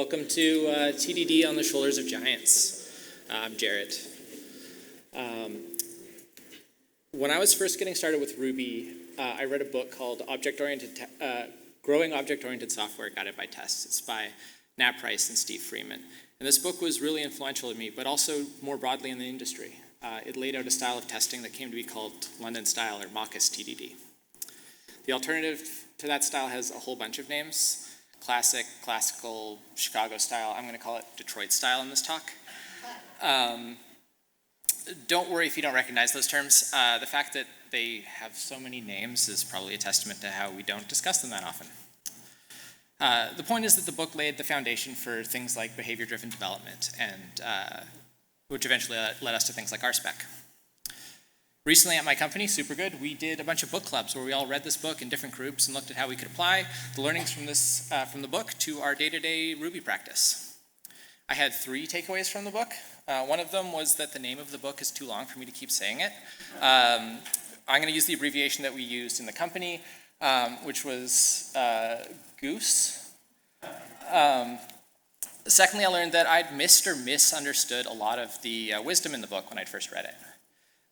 Welcome to TDD on the Shoulders of Giants. I'm Jared. When I was first getting started with Ruby, I read a book called Growing Object-Oriented Software Guided by Tests. It's by Nat Price and Steve Freeman. And this book was really influential to me, but also more broadly in the industry. It laid out a style of testing that came to be called London style or Machus TDD. The alternative to that style has a whole bunch of names. Classic, classical, Chicago style. I'm going to call it Detroit style in this talk. Don't worry if you don't recognize those terms. The fact that they have so many names is probably a testament to how we don't discuss them that often. The point is that the book laid the foundation for things like behavior-driven development, and which eventually led us to things like RSpec. Recently at my company, Supergood, we did a bunch of book clubs where we all read this book in different groups and looked at how we could apply the learnings from the book to our day-to-day Ruby practice. I had 3 takeaways from the book. One of them was that the name of the book is too long for me to keep saying it. I'm going to use the abbreviation that we used in the company, which was Goose. Secondly, I learned that I'd missed or misunderstood a lot of the wisdom in the book when I'd first read it.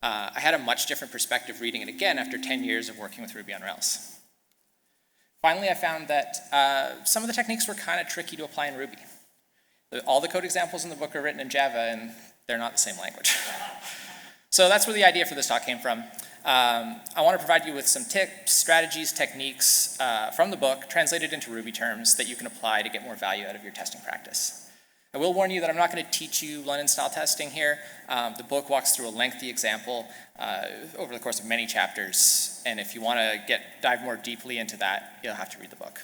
I had a much different perspective reading it again after 10 years of working with Ruby on Rails. Finally, I found that some of the techniques were kind of tricky to apply in Ruby. All the code examples in the book are written in Java, and they're not the same language. So that's where the idea for this talk came from. I want to provide you with some tips, strategies, techniques from the book, translated into Ruby terms that you can apply to get more value out of your testing practice. I will warn you that I'm not going to teach you London-style testing here. The book walks through a lengthy example over the course of many chapters, and if you want to dive more deeply into that, you'll have to read the book.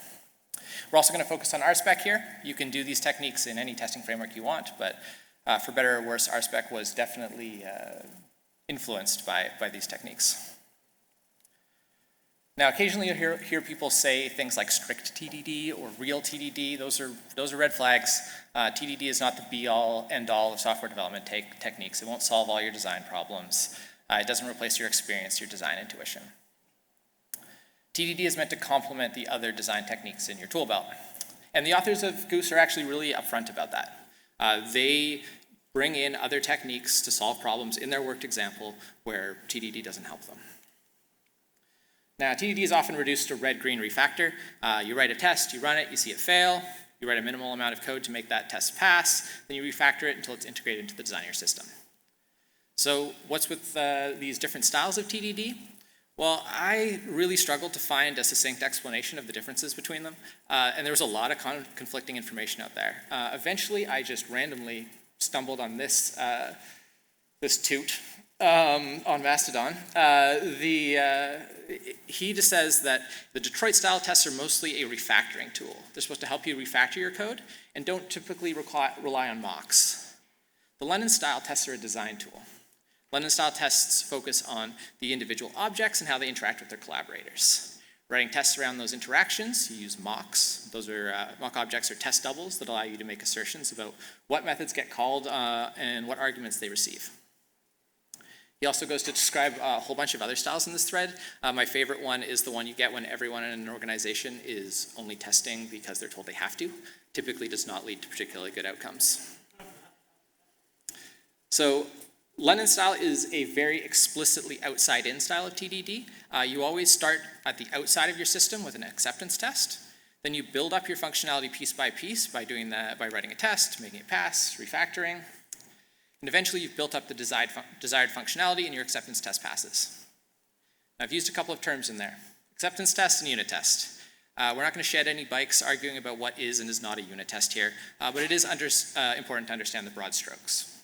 We're also going to focus on RSpec here. You can do these techniques in any testing framework you want, but for better or worse, RSpec was definitely influenced by these techniques. Now, occasionally you'll hear people say things like strict TDD or real TDD. Those are red flags. TDD is not the be-all, end-all of software development techniques. It won't solve all your design problems. It doesn't replace your experience, your design intuition. TDD is meant to complement the other design techniques in your tool belt. And the authors of Goose are actually really upfront about that. They bring in other techniques to solve problems in their worked example where TDD doesn't help them. Now, TDD is often reduced to red-green refactor. You write a test, you run it, you see it fail, you write a minimal amount of code to make that test pass, then you refactor it until it's integrated into the design of your system. So what's with these different styles of TDD? Well, I really struggled to find a succinct explanation of the differences between them, and there was a lot of conflicting information out there. Eventually, I just randomly stumbled on this toot on Mastodon. He just says that the Detroit style tests are mostly a refactoring tool. They're supposed to help you refactor your code and don't typically rely on mocks. The London style tests are a design tool. London style tests focus on the individual objects and how they interact with their collaborators. Writing tests around those interactions, you use mocks. Those are mock objects or test doubles that allow you to make assertions about what methods get called and what arguments they receive. He also goes to describe a whole bunch of other styles in this thread. My favorite one is the one you get when everyone in an organization is only testing because they're told they have to. Typically does not lead to particularly good outcomes. So London style is a very explicitly outside-in style of TDD. You always start at the outside of your system with an acceptance test. Then you build up your functionality piece by piece by doing that, by writing a test, making it pass, refactoring. And eventually you've built up the desired functionality and your acceptance test passes. Now, I've used a couple of terms in there. Acceptance test and unit test. We're not going to shed any bikes arguing about what is and is not a unit test here, but it is important to understand the broad strokes.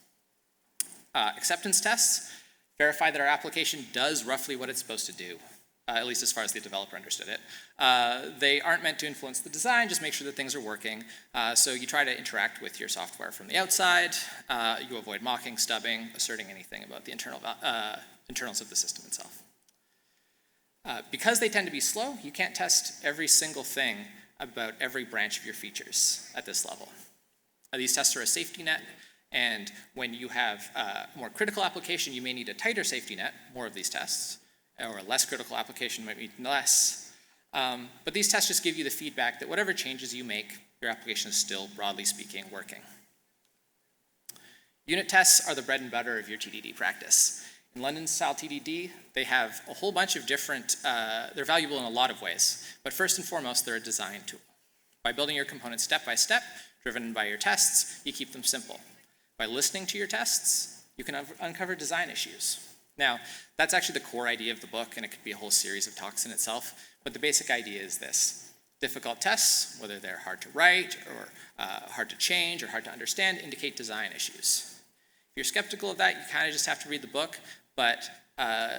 Acceptance tests verify that our application does roughly what it's supposed to do, at least as far as the developer understood it. They aren't meant to influence the design, just make sure that things are working. So you try to interact with your software from the outside. You avoid mocking, stubbing, asserting anything about the internals of the system itself. Because they tend to be slow, you can't test every single thing about every branch of your features at this level. These tests are a safety net, and when you have a more critical application, you may need a tighter safety net, more of these tests, or a less critical application might need less. But these tests just give you the feedback that whatever changes you make, your application is still, broadly speaking, working. Unit tests are the bread and butter of your TDD practice. In London-style TDD, they have a whole bunch of different, they're valuable in a lot of ways, but first and foremost, they're a design tool. By building your components step by step, driven by your tests, you keep them simple. By listening to your tests, you can uncover design issues. Now, that's actually the core idea of the book, and it could be a whole series of talks in itself, but the basic idea is this. Difficult tests, whether they're hard to write, or hard to change, or hard to understand, indicate design issues. If you're skeptical of that, you kind of just have to read the book, but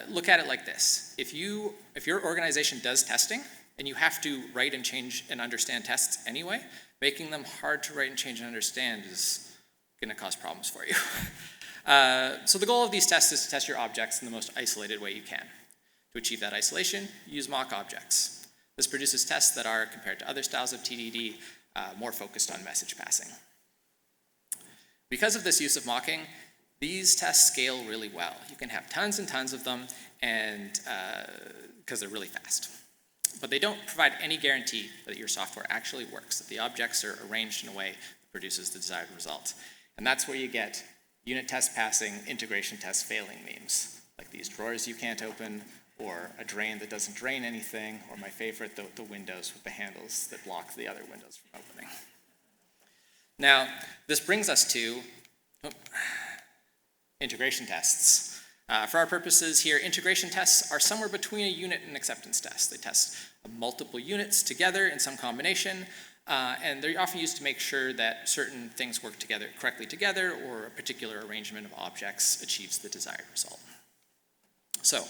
look at it like this. If your organization does testing, and you have to write and change and understand tests anyway, making them hard to write and change and understand is going to cause problems for you. So the goal of these tests is to test your objects in the most isolated way you can. To achieve that isolation, use mock objects. This produces tests that are, compared to other styles of TDD, more focused on message passing. Because of this use of mocking, these tests scale really well. You can have tons and tons of them, and because they're really fast. But they don't provide any guarantee that your software actually works, that the objects are arranged in a way that produces the desired result. And that's where you get unit test passing, integration test failing memes, like these drawers you can't open, or a drain that doesn't drain anything, or my favorite, the windows with the handles that block the other windows from opening. Now, this brings us to integration tests. For our purposes here, integration tests are somewhere between a unit and acceptance test. They test multiple units together in some combination, and they're often used to make sure that certain things work correctly together, or a particular arrangement of objects achieves the desired result. So,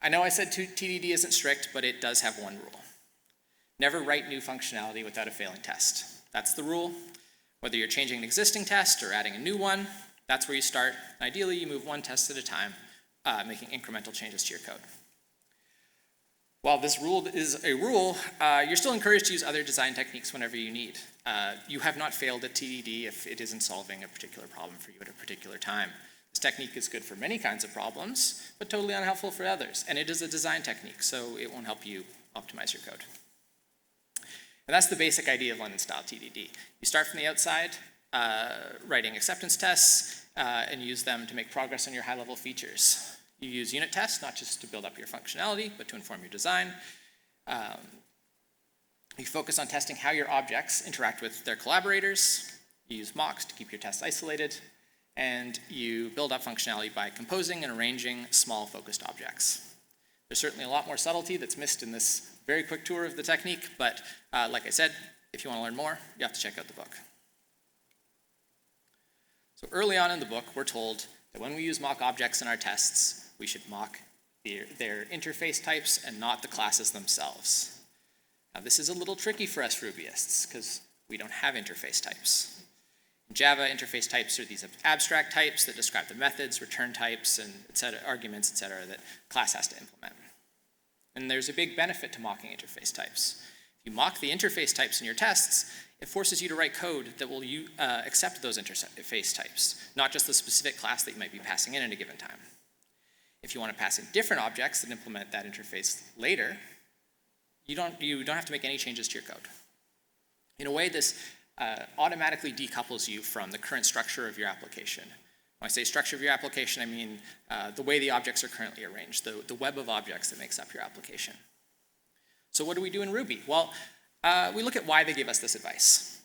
I know I said TDD isn't strict, but it does have one rule. Never write new functionality without a failing test. That's the rule. Whether you're changing an existing test or adding a new one, that's where you start. Ideally, you move one test at a time, making incremental changes to your code. While this rule is a rule, you're still encouraged to use other design techniques whenever you need. You have not failed at TDD if it isn't solving a particular problem for you at a particular time. This technique is good for many kinds of problems, but totally unhelpful for others. And it is a design technique, so it won't help you optimize your code. And that's the basic idea of London-style TDD. You start from the outside, writing acceptance tests, and use them to make progress on your high-level features. You use unit tests, not just to build up your functionality, but to inform your design. You focus on testing how your objects interact with their collaborators. You use mocks to keep your tests isolated. And you build up functionality by composing and arranging small focused objects. There's certainly a lot more subtlety that's missed in this very quick tour of the technique, but like I said, if you want to learn more, you have to check out the book. So early on in the book, we're told that when we use mock objects in our tests, we should mock their interface types and not the classes themselves. Now this is a little tricky for us Rubyists, because we don't have interface types. In Java, interface types are these abstract types that describe the methods, return types, and arguments, etc., that class has to implement. And there's a big benefit to mocking interface types. If you mock the interface types in your tests, it forces you to write code that will accept those interface types, not just the specific class that you might be passing in at a given time. If you want to pass in different objects that implement that interface later, you don't have to make any changes to your code. In a way, this automatically decouples you from the current structure of your application. When I say structure of your application, I mean the way the objects are currently arranged, the web of objects that makes up your application. So what do we do in Ruby? Well, we look at why they give us this advice.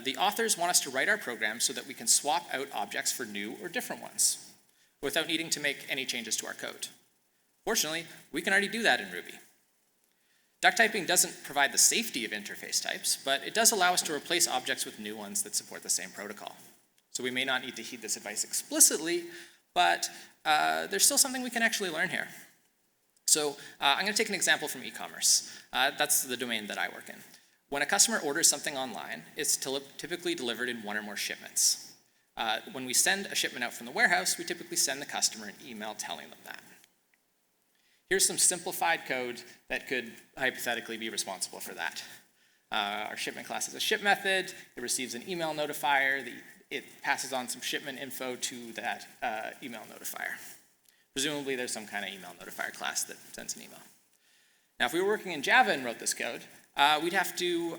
The authors want us to write our program so that we can swap out objects for new or different ones, without needing to make any changes to our code. Fortunately, we can already do that in Ruby. Duck typing doesn't provide the safety of interface types, but it does allow us to replace objects with new ones that support the same protocol. So we may not need to heed this advice explicitly, but there's still something we can actually learn here. So I'm going to take an example from e-commerce. That's the domain that I work in. When a customer orders something online, it's typically delivered in one or more shipments. When we send a shipment out from the warehouse, we typically send the customer an email telling them that. Here's some simplified code that could hypothetically be responsible for that. Our shipment class is a ship method. It receives an email notifier. It passes on some shipment info to that email notifier. Presumably, there's some kind of email notifier class that sends an email. Now, if we were working in Java and wrote this code, we'd have to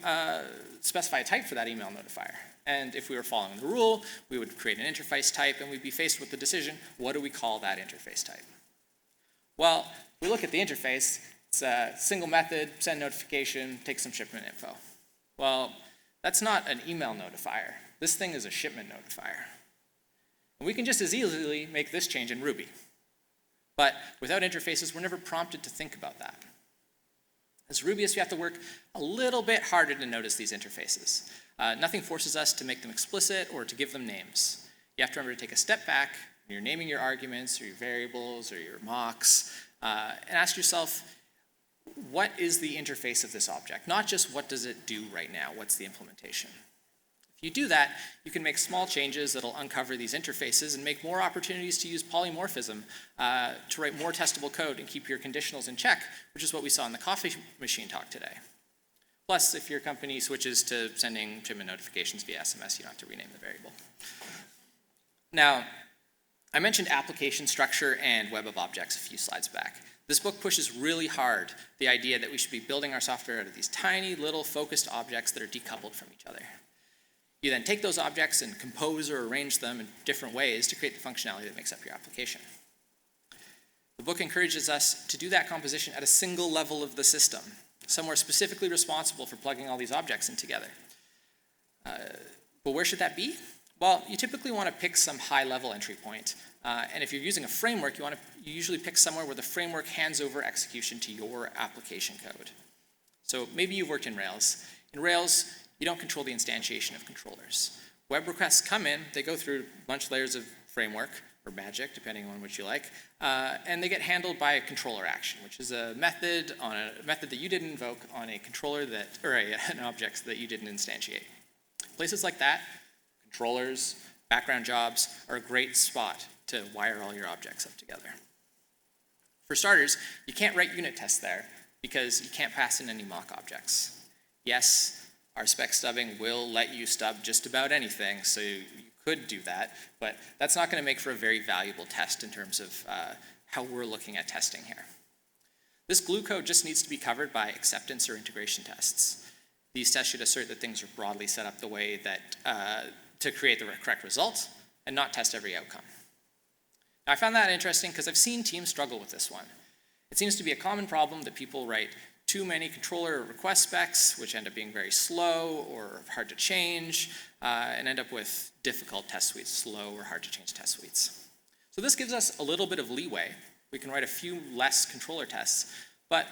specify a type for that email notifier. And if we were following the rule, we would create an interface type, and we'd be faced with the decision, what do we call that interface type? Well, if we look at the interface, it's a single method, send notification, take some shipment info. Well, that's not an email notifier. This thing is a shipment notifier. And we can just as easily make this change in Ruby. But without interfaces, we're never prompted to think about that. As Rubyists, we have to work a little bit harder to notice these interfaces. Nothing forces us to make them explicit or to give them names. You have to remember to take a step back when you're naming your arguments or your variables or your mocks, and ask yourself, what is the interface of this object? Not just what does it do right now, what's the implementation? If you do that, you can make small changes that'll uncover these interfaces and make more opportunities to use polymorphism to write more testable code and keep your conditionals in check, which is what we saw in the coffee machine talk today. Plus, if your company switches to sending shipment notifications via SMS, you don't have to rename the variable. Now, I mentioned application structure and web of objects a few slides back. This book pushes really hard the idea that we should be building our software out of these tiny little focused objects that are decoupled from each other. You then take those objects and compose or arrange them in different ways to create the functionality that makes up your application. The book encourages us to do that composition at a single level of the system, somewhere specifically responsible for plugging all these objects in together. But where should that be? Well, you typically want to pick some high-level entry point. And if you're using a framework, you usually pick somewhere where the framework hands over execution to your application code. So maybe you've worked in Rails. In Rails, you don't control the instantiation of controllers. Web requests come in, they go through a bunch of layers of framework, or magic, depending on which you like, and they get handled by a controller action, which is a method that you didn't invoke on a controller an object that you didn't instantiate. Places like that, controllers, background jobs, are a great spot to wire all your objects up together. For starters, you can't write unit tests there because you can't pass in any mock objects. Yes, our spec stubbing will let you stub just about anything, so you could do that, but that's not going to make for a very valuable test in terms of how we're looking at testing here. This glue code just needs to be covered by acceptance or integration tests. These tests should assert that things are broadly set up the way that to create the correct result and not test every outcome. Now, I found that interesting because I've seen teams struggle with this one. It seems to be a common problem that people write too many controller request specs, which end up being very slow or hard to change, and end up with difficult test suites, slow or hard to change test suites. So this gives us a little bit of leeway. We can write a few less controller tests, but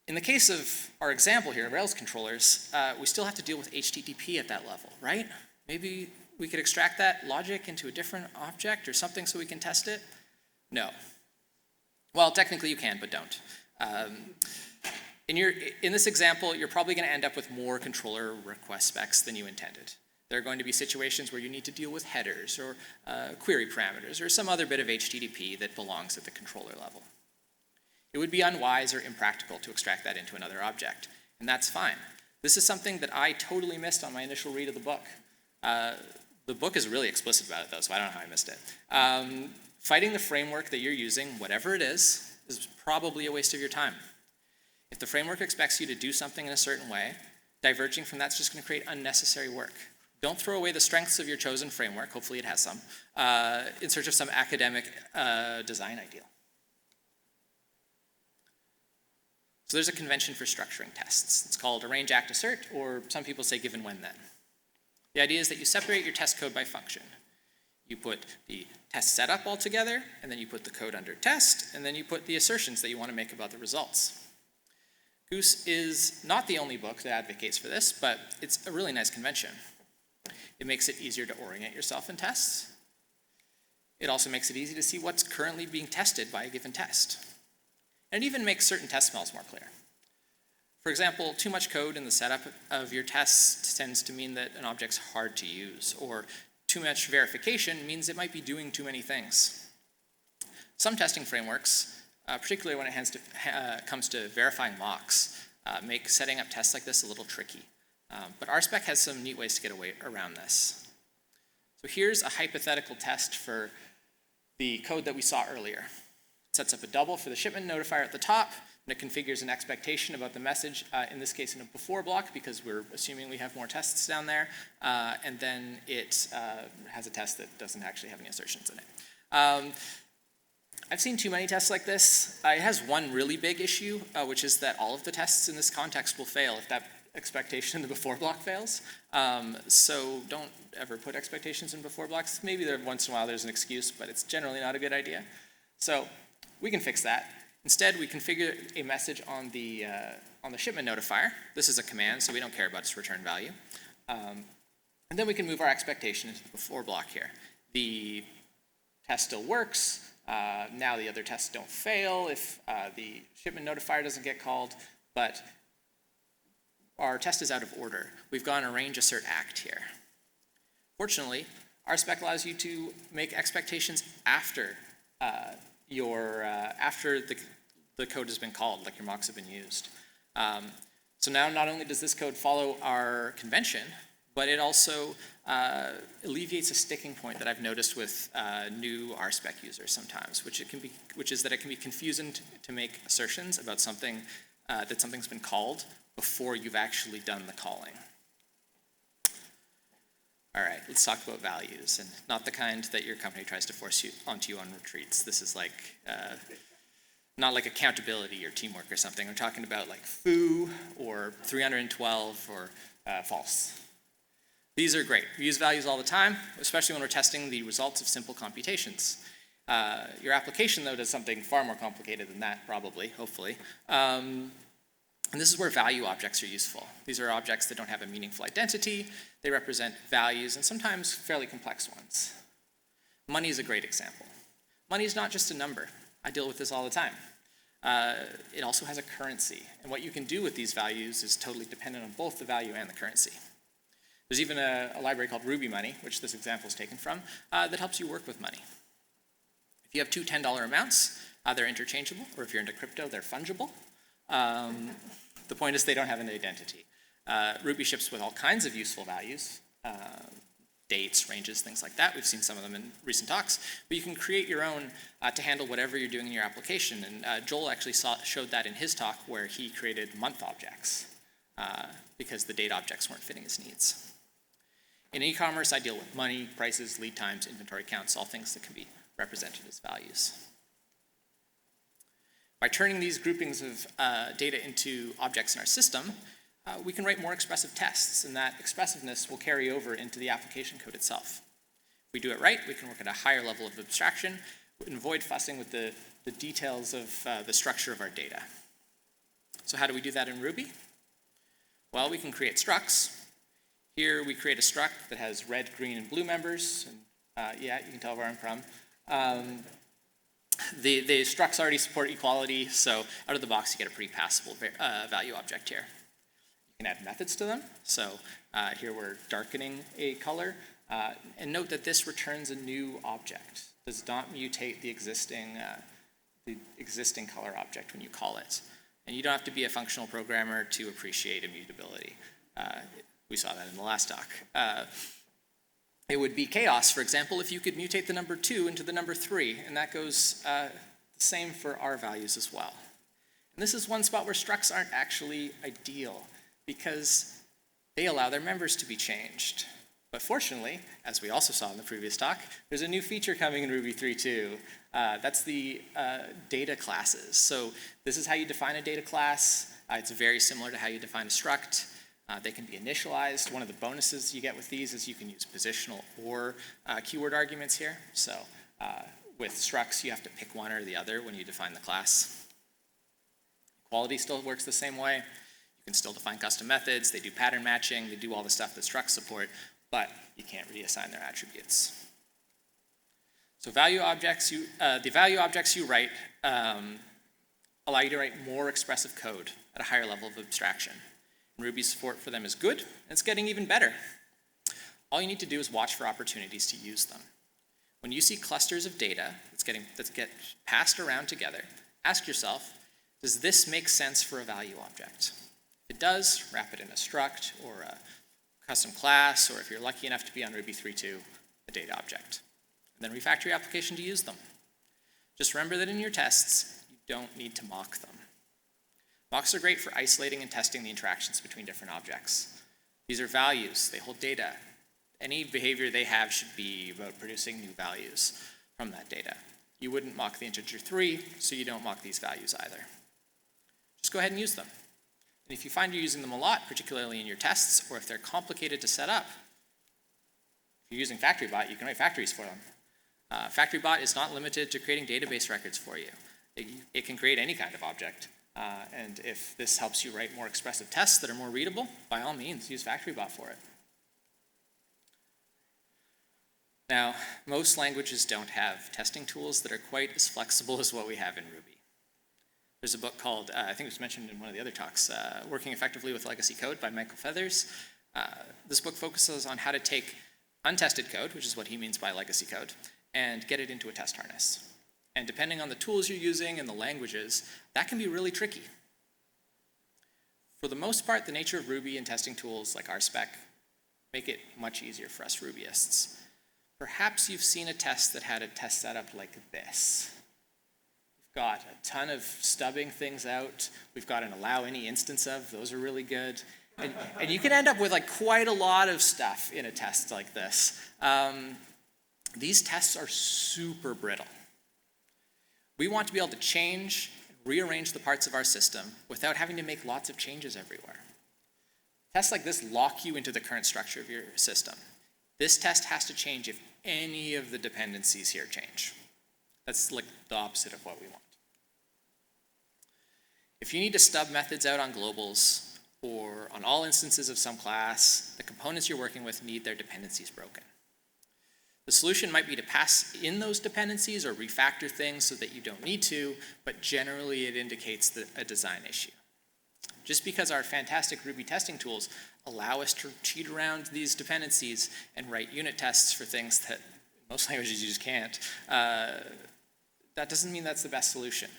in the case of our example here, Rails controllers, we still have to deal with HTTP at that level, right? Maybe we could extract that logic into a different object or something so we can test it? No. Well, technically you can, but don't. In this example, you're probably going to end up with more controller request specs than you intended. There are going to be situations where you need to deal with headers or query parameters or some other bit of HTTP that belongs at the controller level. It would be unwise or impractical to extract that into another object, and that's fine. This is something that I totally missed on my initial read of the book. The book is really explicit about it, though, so I don't know how I missed it. Fighting the framework that you're using, whatever it is probably a waste of your time. If the framework expects you to do something in a certain way, diverging from that's just going to create unnecessary work. Don't throw away the strengths of your chosen framework, hopefully it has some, in search of some academic design ideal. So there's a convention for structuring tests. It's called arrange, act, assert, or some people say given, when, then. The idea is that you separate your test code by function. You put the test setup all together, and then you put the code under test, and then you put the assertions that you want to make about the results. Goose is not the only book that advocates for this, but it's a really nice convention. It makes it easier to orient yourself in tests. It also makes it easy to see what's currently being tested by a given test. And it even makes certain test smells more clear. For example, too much code in the setup of your tests tends to mean that an object's hard to use, or too much verification means it might be doing too many things. Some testing frameworks, particularly when it comes to verifying mocks, make setting up tests like this a little tricky. But RSpec has some neat ways to get around this. So here's a hypothetical test for the code that we saw earlier. It sets up a double for the shipment notifier at the top, and it configures an expectation about the message, in this case in a before block, because we're assuming we have more tests down there, and then it has a test that doesn't actually have any assertions in it. I've seen too many tests like this. It has one really big issue, which is that all of the tests in this context will fail if that expectation in the before block fails. So don't ever put expectations in before blocks. Maybe there once in a while there's an excuse, but it's generally not a good idea. So we can fix that. Instead, we configure a message on the shipment notifier. This is a command, so we don't care about its return value. And then we can move our expectation into the before block here. The test still works. Now the other tests don't fail if the shipment notifier doesn't get called, but our test is out of order. We've gone arrange, assert, act here. Fortunately, our spec allows you to make expectations after after the code has been called, like your mocks have been used. So now not only does this code follow our convention, but it also alleviates a sticking point that I've noticed with new RSpec users sometimes, which is that it can be confusing to make assertions about something that something's been called before you've actually done the calling. All right, let's talk about values, and not the kind that your company tries to force onto you on retreats. This is like not like accountability or teamwork or something. We're talking about like foo or 312 or false. These are great. We use values all the time, especially when we're testing the results of simple computations. Your application, though, does something far more complicated than that, probably, hopefully. And this is where value objects are useful. These are objects that don't have a meaningful identity. They represent values, and sometimes fairly complex ones. Money is a great example. Money is not just a number. I deal with this all the time. It also has a currency, and what you can do with these values is totally dependent on both the value and the currency. There's even a library called RubyMoney, which this example is taken from, that helps you work with money. If you have two $10 amounts, they're interchangeable, or if you're into crypto, they're fungible. The point is they don't have an identity. Ruby ships with all kinds of useful values, dates, ranges, things like that. We've seen some of them in recent talks, but you can create your own to handle whatever you're doing in your application. And Joel actually showed that in his talk where he created month objects because the date objects weren't fitting his needs. In e-commerce, I deal with money, prices, lead times, inventory counts, all things that can be represented as values. By turning these groupings of data into objects in our system, we can write more expressive tests, and that expressiveness will carry over into the application code itself. If we do it right, we can work at a higher level of abstraction and avoid fussing with the details of the structure of our data. So how do we do that in Ruby? Well, we can create structs. Here we create a struct that has red, green, and blue members. And, yeah, you can tell where I'm from. The structs already support equality, so out of the box you get a pretty passable value object here. You can add methods to them. So here we're darkening a color. And note that this returns a new object. Does not mutate the existing color object when you call it. And you don't have to be a functional programmer to appreciate immutability. We saw that in the last talk. It would be chaos, for example, if you could mutate the number 2 into the number 3, and that goes the same for our values as well. And this is one spot where structs aren't actually ideal, because they allow their members to be changed. But fortunately, as we also saw in the previous talk, there's a new feature coming in Ruby 3.2. That's the data classes. So this is how you define a data class. It's very similar to how you define a struct. They can be initialized. One of the bonuses you get with these is you can use positional or keyword arguments here. So with structs, you have to pick one or the other when you define the class. Equality still works the same way. You can still define custom methods. They do pattern matching. They do all the stuff that structs support, but you can't reassign their attributes. So the value objects you write allow you to write more expressive code at a higher level of abstraction. Ruby's support for them is good, and it's getting even better. All you need to do is watch for opportunities to use them. When you see clusters of data that get passed around together, ask yourself, does this make sense for a value object? If it does, wrap it in a struct or a custom class, or if you're lucky enough to be on Ruby 3.2, a data object. And then refactor your application to use them. Just remember that in your tests, you don't need to mock them. Mocks are great for isolating and testing the interactions between different objects. These are values. They hold data. Any behavior they have should be about producing new values from that data. You wouldn't mock the integer 3, so you don't mock these values either. Just go ahead and use them. And if you find you're using them a lot, particularly in your tests, or if they're complicated to set up, if you're using FactoryBot, you can write factories for them. FactoryBot is not limited to creating database records for you. It can create any kind of object. And if this helps you write more expressive tests that are more readable, by all means, use FactoryBot for it. Now, most languages don't have testing tools that are quite as flexible as what we have in Ruby. There's a book called, I think it was mentioned in one of the other talks, Working Effectively with Legacy Code by Michael Feathers. This book focuses on how to take untested code, which is what he means by legacy code, and get it into a test harness. And depending on the tools you're using and the languages, that can be really tricky. For the most part, the nature of Ruby and testing tools like RSpec make it much easier for us Rubyists. Perhaps you've seen a test that had a test setup like this. We've got a ton of stubbing things out. We've got an allow any instance of. Those are really good. And you can end up with like quite a lot of stuff in a test like this. These tests are super brittle. We want to be able to change, rearrange the parts of our system without having to make lots of changes everywhere. Tests like this lock you into the current structure of your system. This test has to change if any of the dependencies here change. That's like the opposite of what we want. If you need to stub methods out on globals or on all instances of some class, the components you're working with need their dependencies broken. The solution might be to pass in those dependencies or refactor things so that you don't need to, but generally it indicates a design issue. Just because our fantastic Ruby testing tools allow us to cheat around these dependencies and write unit tests for things that most languages you just can't, that doesn't mean that's the best solution,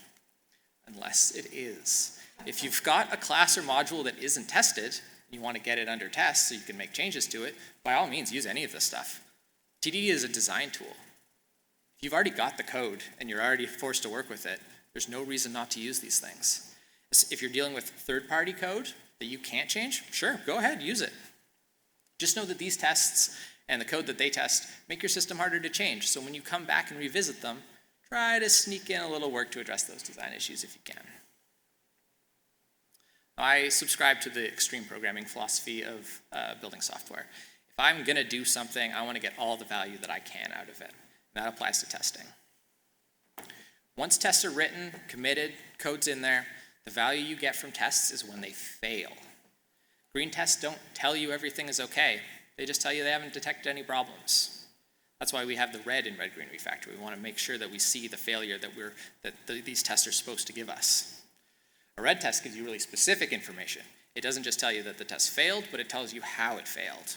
unless it is. If you've got a class or module that isn't tested, and you want to get it under test so you can make changes to it, by all means use any of this stuff. TDD is a design tool. If you've already got the code and you're already forced to work with it, there's no reason not to use these things. If you're dealing with third-party code that you can't change, sure, go ahead, use it. Just know that these tests and the code that they test make your system harder to change. So when you come back and revisit them, try to sneak in a little work to address those design issues if you can. I subscribe to the extreme programming philosophy of building software. If I'm going to do something, I want to get all the value that I can out of it. And that applies to testing. Once tests are written, committed, code's in there, the value you get from tests is when they fail. Green tests don't tell you everything is okay. They just tell you they haven't detected any problems. That's why we have the red in red-green refactor. We want to make sure that we see the failure that these tests are supposed to give us. A red test gives you really specific information. It doesn't just tell you that the test failed, but it tells you how it failed.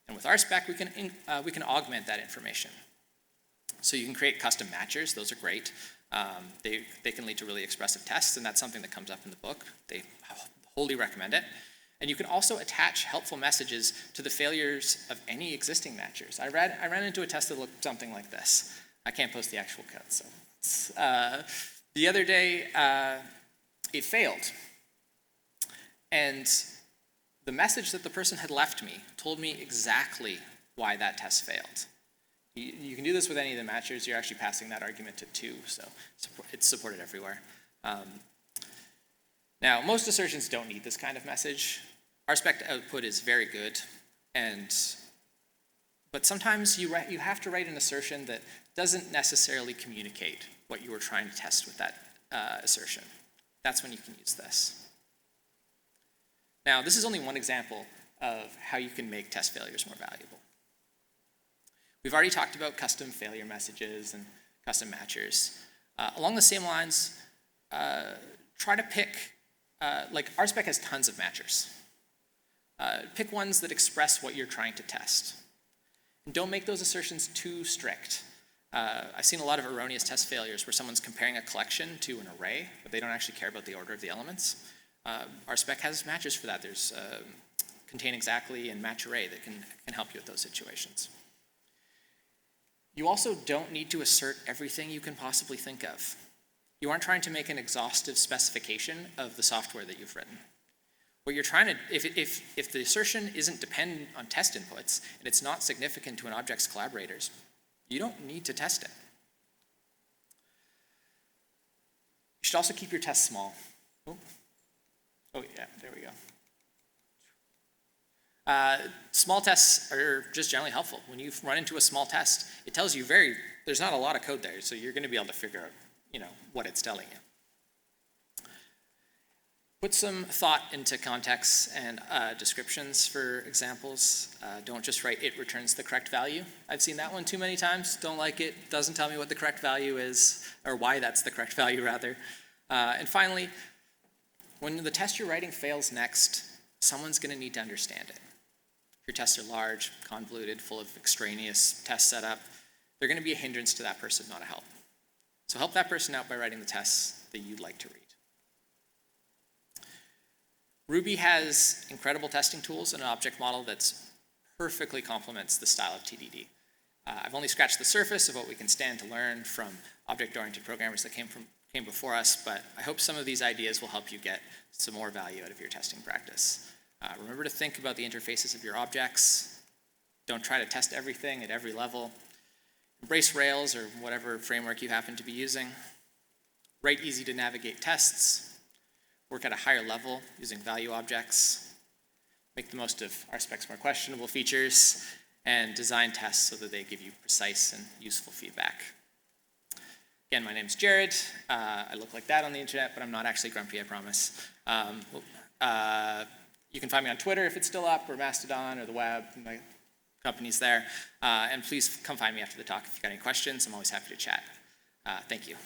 And with RSpec, we can augment that information. So you can create custom matchers. Those are great. They can lead to really expressive tests, and that's something that comes up in the book. They wholly recommend it. And you can also attach helpful messages to the failures of any existing matchers. I ran into a test that looked something like this. I can't post the actual code, so. The other day, it failed. And the message that the person had left me told me exactly why that test failed. You can do this with any of the matchers. You're actually passing that argument to 2, so it's supported everywhere. Now, most assertions don't need this kind of message. RSpec output is very good, but sometimes you have to write an assertion that doesn't necessarily communicate what you were trying to test with that assertion. That's when you can use this. Now, this is only one example of how you can make test failures more valuable. We've already talked about custom failure messages and custom matchers. Along the same lines, try to pick, like RSpec has tons of matchers. Pick ones that express what you're trying to test. And don't make those assertions too strict. I've seen a lot of erroneous test failures where someone's comparing a collection to an array, but they don't actually care about the order of the elements. RSpec has matches for that. There's contain exactly and match array that can help you with those situations. You also don't need to assert everything you can possibly think of. You aren't trying to make an exhaustive specification of the software that you've written. What you're trying to, if the assertion isn't dependent on test inputs and it's not significant to an object's collaborators, you don't need to test it. You should also keep your tests small. Oh yeah, there we go. Small tests are just generally helpful. When you run into a small test, it tells you there's not a lot of code there, so you're going to be able to figure out, what it's telling you. Put some thought into context and descriptions for examples. Don't just write it returns the correct value. I've seen that one too many times. Don't like it. Doesn't tell me what the correct value is, or why that's the correct value, rather. And finally, when the test you're writing fails next, someone's going to need to understand it. If your tests are large, convoluted, full of extraneous test setup, they're going to be a hindrance to that person, not a help. So help that person out by writing the tests that you'd like to read. Ruby has incredible testing tools and an object model that's perfectly complements the style of TDD. I've only scratched the surface of what we can stand to learn from object-oriented programmers that came before us, but I hope some of these ideas will help you get some more value out of your testing practice. Remember to think about the interfaces of your objects. Don't try to test everything at every level. Embrace Rails or whatever framework you happen to be using. Write easy-to-navigate tests. Work at a higher level using value objects. Make the most of RSpec's more questionable features, and design tests so that they give you precise and useful feedback. Again, my name's Jared. I look like that on the internet, but I'm not actually grumpy, I promise. You can find me on Twitter if it's still up, or Mastodon, or the web. My company's there. And please come find me after the talk if you've got any questions. I'm always happy to chat. Thank you.